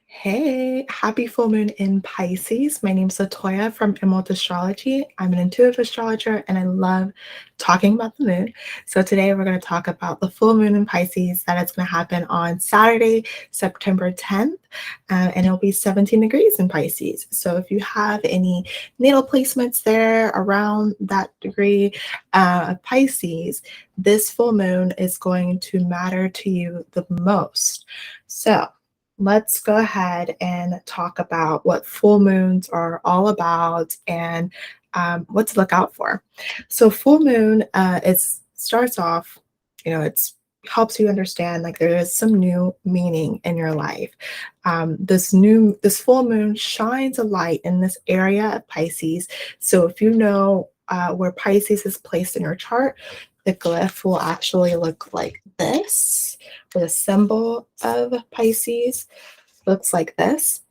Hey, happy full moon in Pisces. My name's Latoya from Emerald Astrology. I'm an intuitive astrologer and I love talking about the moon. So today we're going to talk about the full moon in Pisces that is going to happen on Saturday, September 10th, and it'll be 17 degrees in Pisces. So if you have any natal placements there around that degree of Pisces, this full moon is going to matter to you the most. So let's go ahead and talk about what full moons are all about and what to look out for. So full moon is starts off, it's helps you understand like there is some new meaning in your life. This full moon shines a light in this area of Pisces. So if you know where Pisces is placed in your chart, the glyph will actually look like this, with a symbol of Pisces looks like this.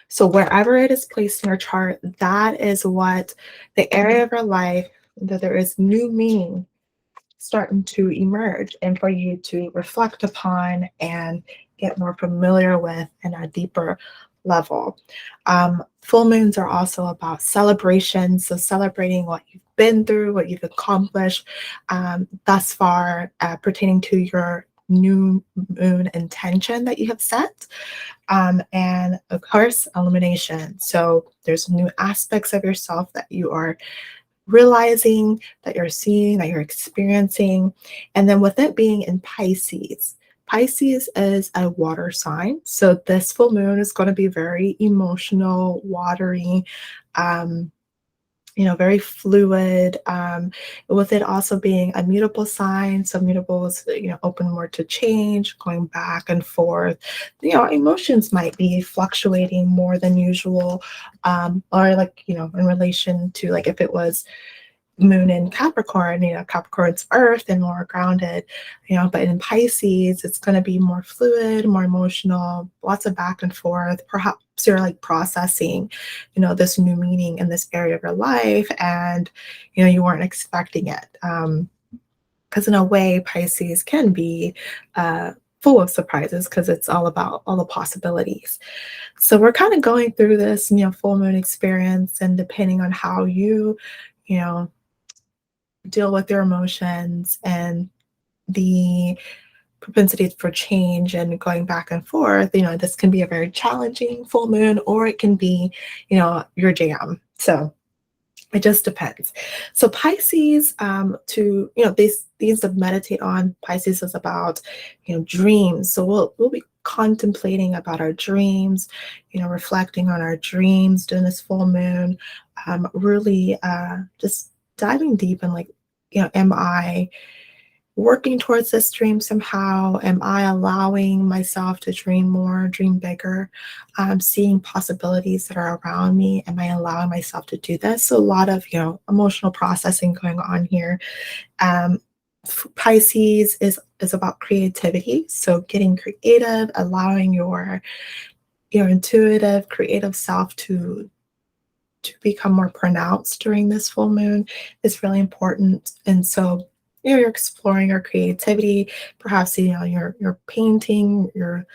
So wherever it is placed in your chart, that is what the area of your life that there is new meaning starting to emerge and for you to reflect upon and get more familiar with in a deeper level. Full moons are also about celebration, so celebrating what you've been through, what you've accomplished thus far, pertaining to your new moon intention that you have set. And of course, elimination. So there's new aspects of yourself that you are realizing, that you're seeing, that you're experiencing. And then with it being in Pisces, Pisces is a water sign. So this full moon is going to be very emotional, watery, um, very fluid, with it also being a mutable sign. So mutables, open more to change, going back and forth. Emotions might be fluctuating more than usual, or like, in relation to like if it was moon in Capricorn, Capricorn's earth and more grounded, but in Pisces, it's going to be more fluid, more emotional, lots of back and forth. Perhaps you're like processing, this new meaning in this area of your life and, you weren't expecting it. Because in a way, Pisces can be full of surprises because it's all about all the possibilities. So we're kind of going through this, full moon experience, and depending on how you know, deal with your emotions and the propensity for change and going back and forth, this can be a very challenging full moon, or it can be, your jam. So it just depends. So Pisces, these to meditate on. Pisces is about, dreams. So we'll be contemplating about our dreams, reflecting on our dreams during this full moon. Really, just diving deep and like, am I working towards this dream somehow? Am I allowing myself to dream more, dream bigger, seeing possibilities that are around me? Am I allowing myself to do this? So a lot of, emotional processing going on here. Um, Pisces is about creativity. So getting creative, allowing your intuitive, creative self to become more pronounced during this full moon is really important. And so, you're exploring your creativity, perhaps, you're painting, you're,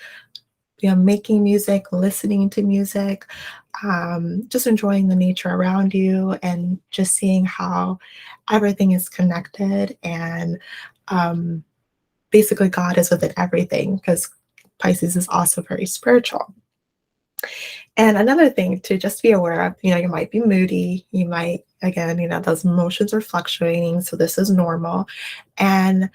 making music, listening to music, just enjoying the nature around you and just seeing how everything is connected. And basically, God is within everything because Pisces is also very spiritual. And another thing to just be aware of, you might be moody. You might, again, those emotions are fluctuating. So this is normal. And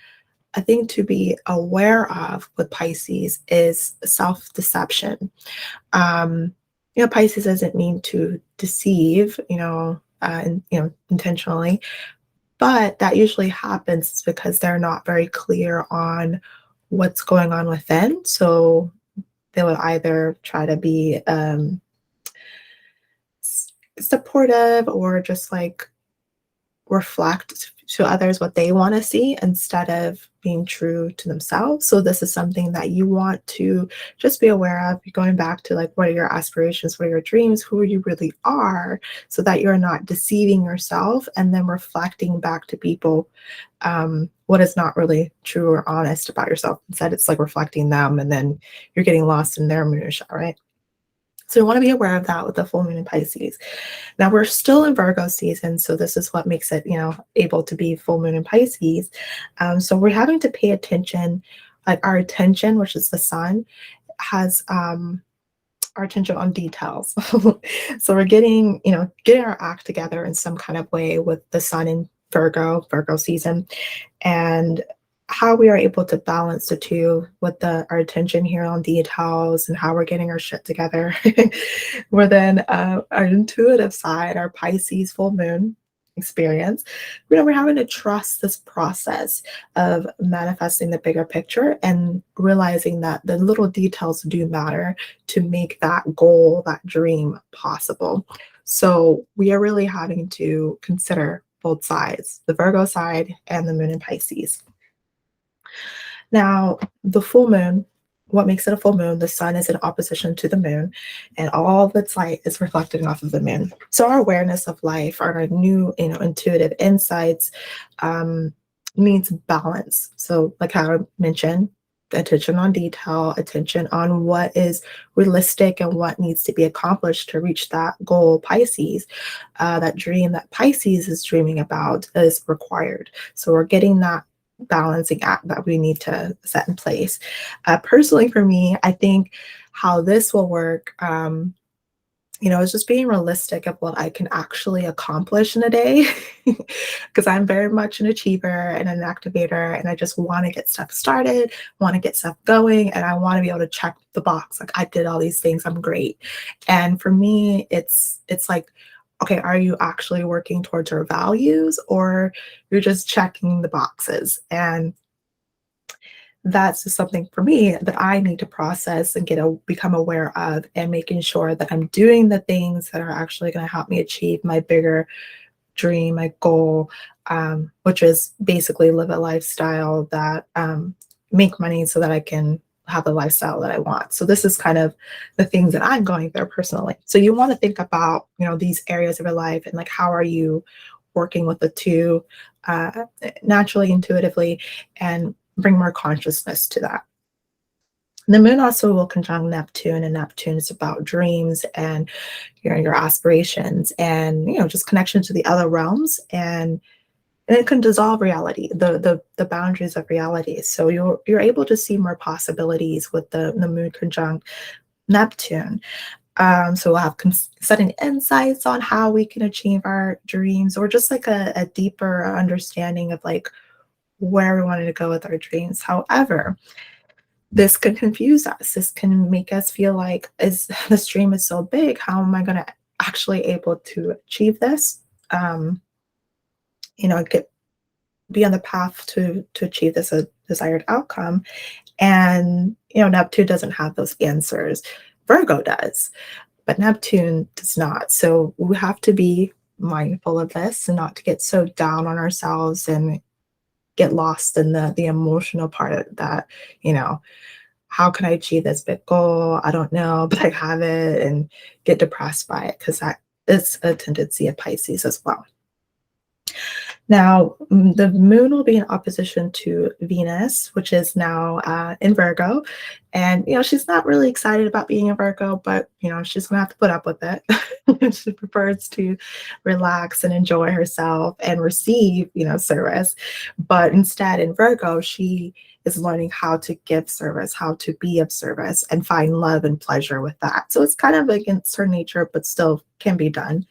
a thing to be aware of with Pisces is self-deception. Pisces doesn't mean to deceive, intentionally, but that usually happens because they're not very clear on what's going on within. So they would either try to be supportive or just like reflect to others what they want to see instead of being true to themselves. So this is something that you want to just be aware of. You're going back to like, what are your aspirations, what are your dreams, who you really are, so that you're not deceiving yourself and then reflecting back to people what is not really true or honest about yourself. Instead, it's like reflecting them, and then you're getting lost in their minutia, right? So you want to be aware of that with the full moon in Pisces. Now we're still in Virgo season, so this is what makes it, able to be full moon in Pisces. So we're having to pay attention, like our attention, which is the sun, has our attention on details. So we're getting our act together in some kind of way with the sun in Virgo season, and how we are able to balance the two with our attention here on details and how we're getting our shit together. We're then our intuitive side, our Pisces full moon experience. We're having to trust this process of manifesting the bigger picture and realizing that the little details do matter to make that goal, that dream possible. So we are really having to consider both sides, the Virgo side and the moon in Pisces. Now, the full moon, what makes it a full moon? The sun is in opposition to the moon, and all of its light is reflecting off of the moon. So our awareness of life, our new, intuitive insights, means balance. So, like how I mentioned, attention on detail, attention on what is realistic and what needs to be accomplished to reach that goal, Pisces. That dream that Pisces is dreaming about is required. So we're getting that balancing act that we need to set in place. Personally, for me, I think how this will work, is just being realistic of what I can actually accomplish in a day. Because I'm very much an achiever and an activator, and I just want to get stuff started, want to get stuff going, and I want to be able to check the box. Like, I did all these things, I'm great. And for me, it's like, okay, are you actually working towards your values, or you're just checking the boxes? And that's just something for me that I need to process and become aware of, and making sure that I'm doing the things that are actually going to help me achieve my bigger dream, my goal, which is basically live a lifestyle that make money so that I can have the lifestyle that I want. So this is kind of the things that I'm going through personally. So you want to think about, these areas of your life, and like, how are you working with the two naturally, intuitively, and bring more consciousness to that. The moon also will conjunct Neptune, and Neptune is about dreams and your aspirations, and just connection to the other realms, and it can dissolve reality, the boundaries of reality. So you're able to see more possibilities with the moon conjunct Neptune. So we'll have sudden insights on how we can achieve our dreams, or just like a deeper understanding of like where we wanted to go with our dreams. However, this can confuse us. This can make us feel like, this dream is so big, how am I going to actually able to achieve this? Be on the path to achieve this a desired outcome. And Neptune doesn't have those answers. Virgo does, but Neptune does not. So we have to be mindful of this and not to get so down on ourselves and get lost in the emotional part of that. How can I achieve this big goal? I don't know, but I have it, and get depressed by it, because that is a tendency of Pisces as well. Now, the moon will be in opposition to Venus, which is now in Virgo. And, she's not really excited about being in Virgo, but, she's going to have to put up with it. She prefers to relax and enjoy herself and receive, service. But instead, in Virgo, she is learning how to give service, how to be of service, and find love and pleasure with that. So it's kind of against her nature, but still can be done.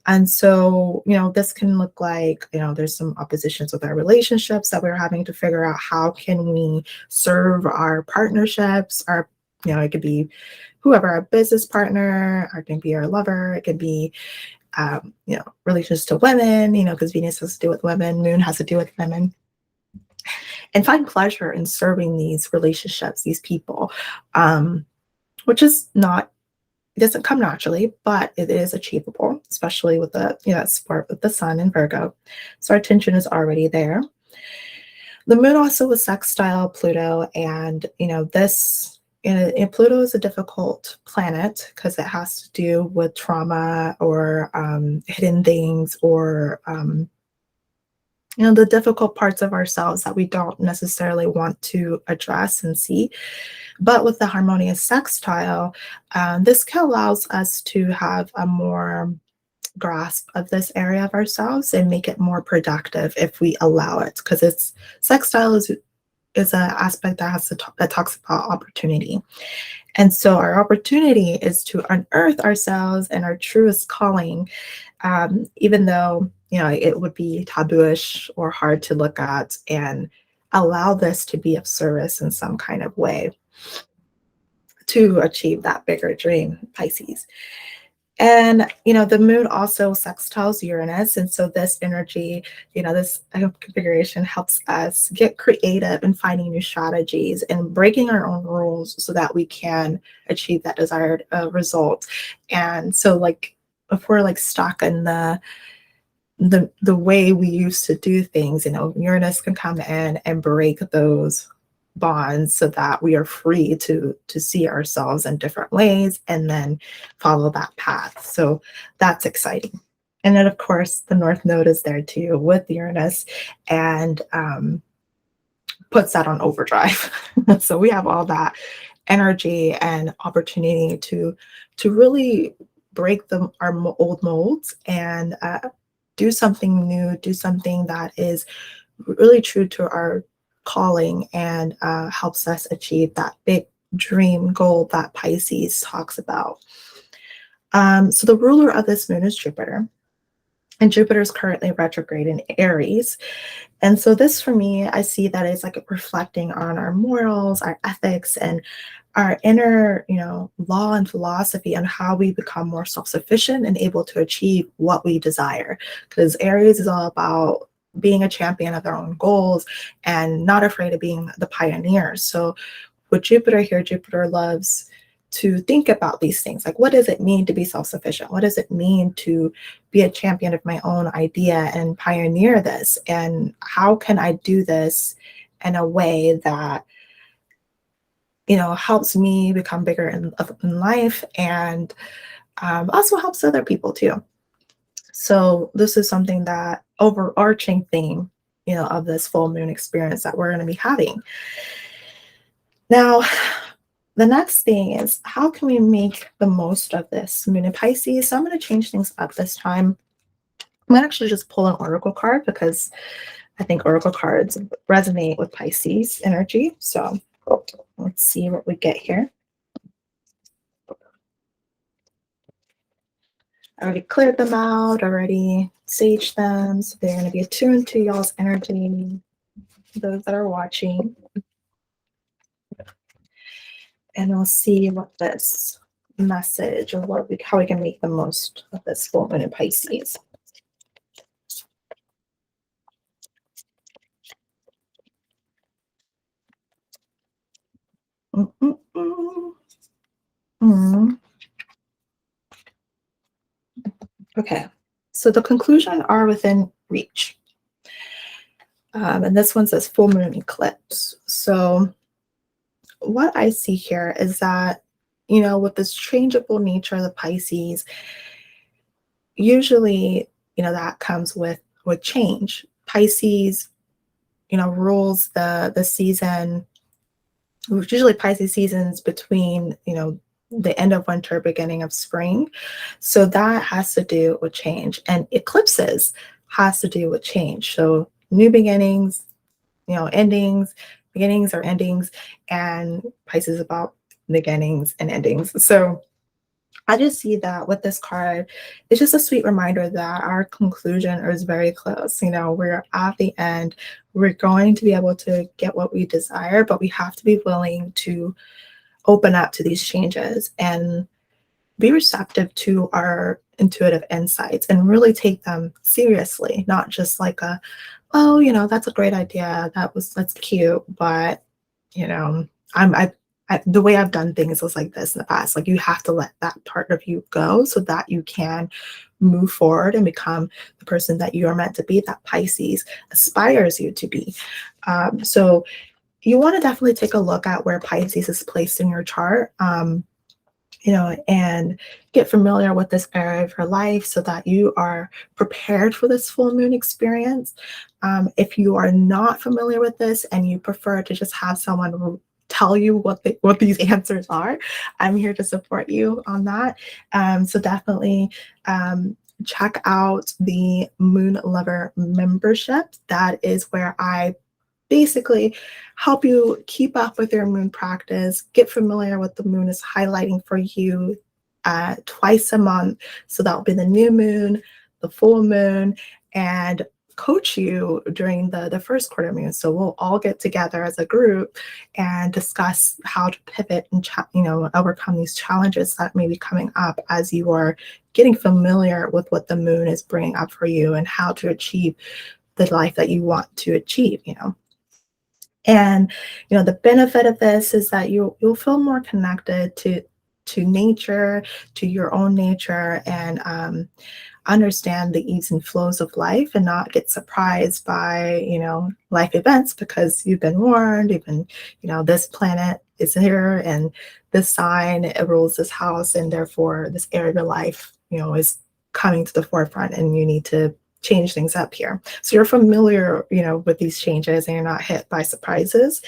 And so, this can look like, there's some oppositions with our relationships that we're having to figure out, how can we serve our partnerships, it could be whoever, our business partner, or it can be our lover, it could be, relations to women, because Venus has to do with women, moon has to do with women. And find pleasure in serving these relationships, these people, which is not, it doesn't come naturally, but it is achievable, especially with the support with the sun in Virgo. So our attention is already there. The moon also was sextile Pluto, and this Pluto is a difficult planet because it has to do with trauma, or hidden things, or the difficult parts of ourselves that we don't necessarily want to address and see. But with the harmonious sextile, this can allows us to have a more grasp of this area of ourselves and make it more productive if we allow it, because it's sextile is an aspect that that talks about opportunity. And so our opportunity is to unearth ourselves and our truest calling, even though it would be tabooish or hard to look at, and allow this to be of service in some kind of way to achieve that bigger dream, Pisces. And the moon also sextiles Uranus, and so this energy, this configuration helps us get creative in finding new strategies and breaking our own rules so that we can achieve that desired result. And so, like, if we're like stuck in the way we used to do things, Uranus can come in and break those bonds so that we are free to see ourselves in different ways and then follow that path. So that's exciting. And then of course the North Node is there too with Uranus, and puts that on overdrive. So we have all that energy and opportunity to really break our old molds and do something new, do something that is really true to our calling, and helps us achieve that big dream goal that Pisces talks about. So the ruler of this moon is Jupiter, and Jupiter is currently retrograde in Aries. And so this for me, I see that it's like reflecting on our morals, our ethics, and our inner, law and philosophy on how we become more self-sufficient and able to achieve what we desire. Because Aries is all about being a champion of their own goals and not afraid of being the pioneer. So with Jupiter here, Jupiter loves to think about these things. Like, what does it mean to be self-sufficient? What does it mean to be a champion of my own idea and pioneer this? And how can I do this in a way that, helps me become bigger in life, and also helps other people too. So this is something that overarching theme, of this full moon experience that we're going to be having. Now, the next thing is, how can we make the most of this moon in Pisces? So I'm going to change things up this time. I'm going to actually just pull an oracle card because I think oracle cards resonate with Pisces energy. So let's see what we get here. I already cleared them out, already saged them. So they're going to be attuned to y'all's energy, those that are watching. And we'll see what this message, or how we can make the most of this full moon in Pisces. Okay, so the conclusion are within reach. And this one says full moon eclipse. So what I see here is that, with this changeable nature of the Pisces, usually, that comes with change. Pisces, rules the season, which usually Pisces seasons between, the end of winter, beginning of spring. So that has to do with change, and eclipses has to do with change. So new beginnings, endings, beginnings or endings, and Pisces about beginnings and endings. So I just see that with this card, it's just a sweet reminder that our conclusion is very close. We're at the end. We're going to be able to get what we desire, but we have to be willing to open up to these changes and be receptive to our intuitive insights and really take them seriously, not just like oh, that's a great idea. That's cute, but the way I've done things was like this in the past. Like, you have to let that part of you go so that you can move forward and become the person that you are meant to be, that Pisces aspires you to be. So you want to definitely take a look at where Pisces is placed in your chart, and get familiar with this area of your life so that you are prepared for this full moon experience. If you are not familiar with this and you prefer to just have someone tell you what these answers are, I'm here to support you on that. So definitely check out the Moon Lover membership. That is where I basically help you keep up with your moon practice, get familiar with the moon is highlighting for you twice a month. So that will be the new moon, the full moon, and coach you during the first quarter moon. So we'll all get together as a group and discuss how to pivot and overcome these challenges that may be coming up as you are getting familiar with what the moon is bringing up for you and how to achieve the life that you want to achieve. And the benefit of this is that you'll feel more connected to nature, to your own nature, and understand the ebbs and flows of life and not get surprised by life events, because you've been warned. You've been, this planet is here and this sign, it rules this house, and therefore this area of your life is coming to the forefront, and you need to change things up here. So you're familiar with these changes, and you're not hit by surprises.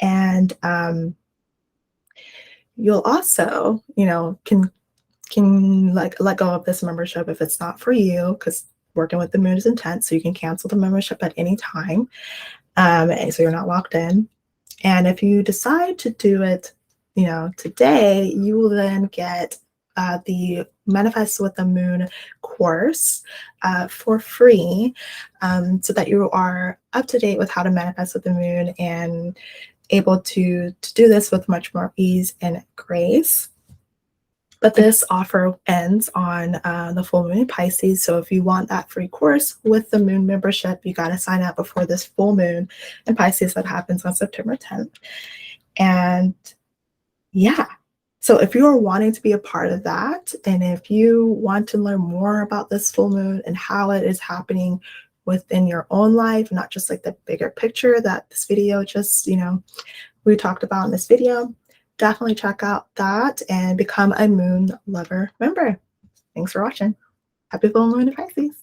And you'll also can like let go of this membership if it's not for you, because working with the moon is intense. So you can cancel the membership at any time, and so you're not locked in. And if you decide to do it today, you will then get the Manifest with the Moon course for free, so that you are up to date with how to manifest with the moon and able to do this with much more ease and grace. But this offer ends on the full moon in Pisces. So if you want that free course with the moon membership, you got to sign up before this full moon in Pisces that happens on September 10th. And yeah, so if you're wanting to be a part of that, and if you want to learn more about this full moon and how it is happening within your own life, not just like the bigger picture that this video just, we talked about in this video, definitely check out that and become a Moon Lover member. Thanks for watching. Happy full moon in Pisces.